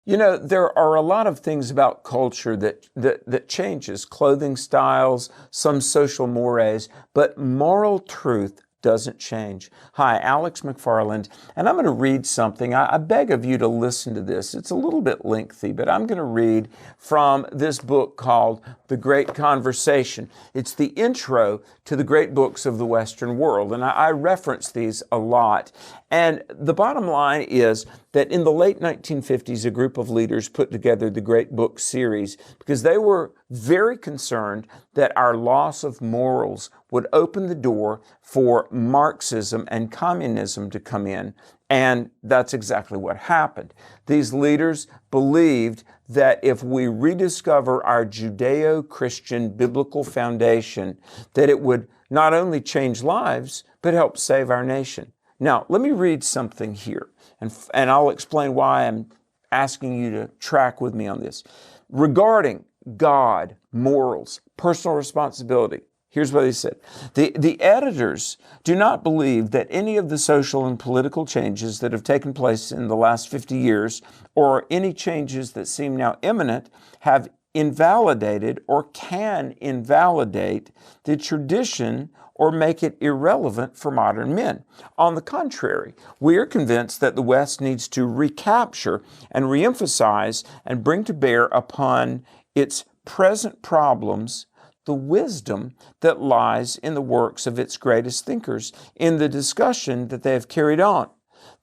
You know, there are a lot of things about culture that changes, clothing styles, some social mores, but moral truth doesn't change. Hi, Alex McFarland, and I'm going to read something. I beg of you to listen to this. It's a little bit lengthy, but I'm going to read from this book called The Great Conversation. It's the intro to the great books of the Western world, and I reference these a lot. And the bottom line is that in the late 1950s, a group of leaders put together the Great Book series because they were very concerned that our loss of morals would open the door for Marxism and communism to come in. And that's exactly what happened. These leaders believed that if we rediscover our Judeo-Christian biblical foundation, that it would not only change lives, but help save our nation. Now, let me read something here, and I'll explain why I'm asking you to track with me on this. Regarding God, morals, personal responsibility, here's what he said. The editors do not believe that any of the social and political changes that have taken place in the last 50 years, or any changes that seem now imminent, have invalidated or can invalidate the tradition or make it irrelevant for modern men. On the contrary, we are convinced that the West needs to recapture and reemphasize and bring to bear upon its present problems the wisdom that lies in the works of its greatest thinkers in the discussion that they have carried on.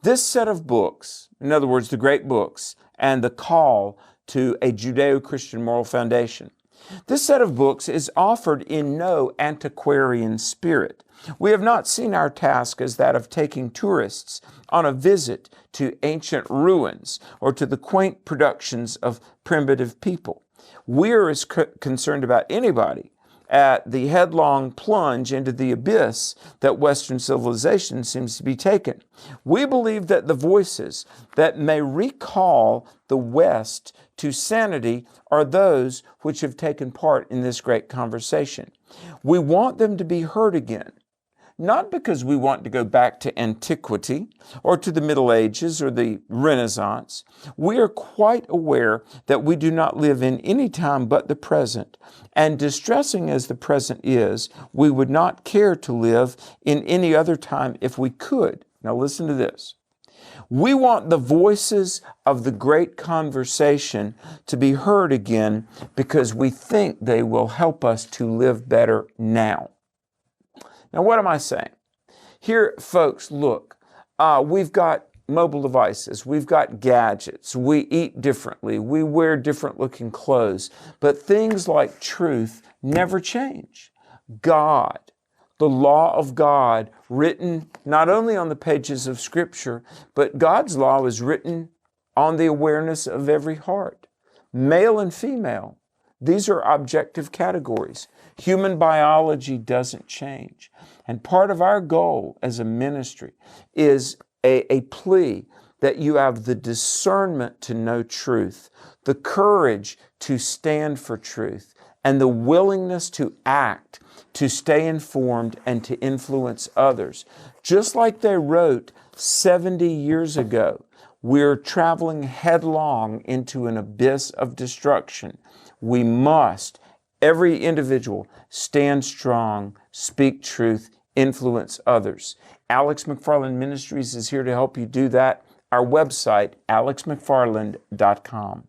This set of books, in other words, the great books, and the call to a Judeo-Christian moral foundation, this set of books is offered in no antiquarian spirit. We have not seen our task as that of taking tourists on a visit to ancient ruins or to the quaint productions of primitive people. We are as concerned about anybody at the headlong plunge into the abyss that Western civilization seems to be taking. We believe that the voices that may recall the West to sanity are those which have taken part in this great conversation. We want them to be heard again, not because we want to go back to antiquity or to the Middle Ages or the Renaissance. We are quite aware that we do not live in any time but the present, and distressing as the present is, we would not care to live in any other time if we could. Now listen to this. We want the voices of the great conversation to be heard again because we think they will help us to live better now. Now, what am I saying? Here, folks, look, we've got mobile devices, we've got gadgets, we eat differently, we wear different looking clothes, but things like truth never change. God, the law of God, written not only on the pages of Scripture, but God's law is written on the awareness of every heart. Male and female, these are objective categories. Human biology doesn't change. And part of our goal as a ministry is a plea that you have the discernment to know truth, the courage to stand for truth, and the willingness to act, to stay informed, and to influence others. Just like they wrote 70 years ago, we're traveling headlong into an abyss of destruction. We must, every individual, stand strong, speak truth, influence others. Alex McFarland Ministries is here to help you do that. Our website, alexmcfarland.com.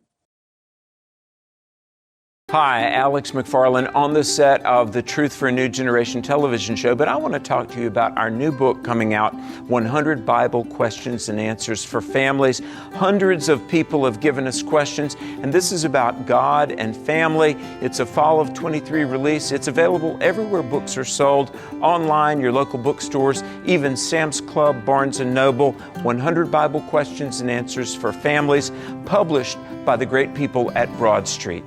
Hi, Alex McFarland on the set of the Truth for a New Generation television show, but I want to talk to you about our new book coming out, 100 Bible Questions and Answers for Families. Hundreds of people have given us questions, and this is about God and family. It's a fall of 23 release. It's available everywhere books are sold, online, your local bookstores, even Sam's Club, Barnes & Noble. 100 Bible Questions and Answers for Families, published by the great people at Broad Street.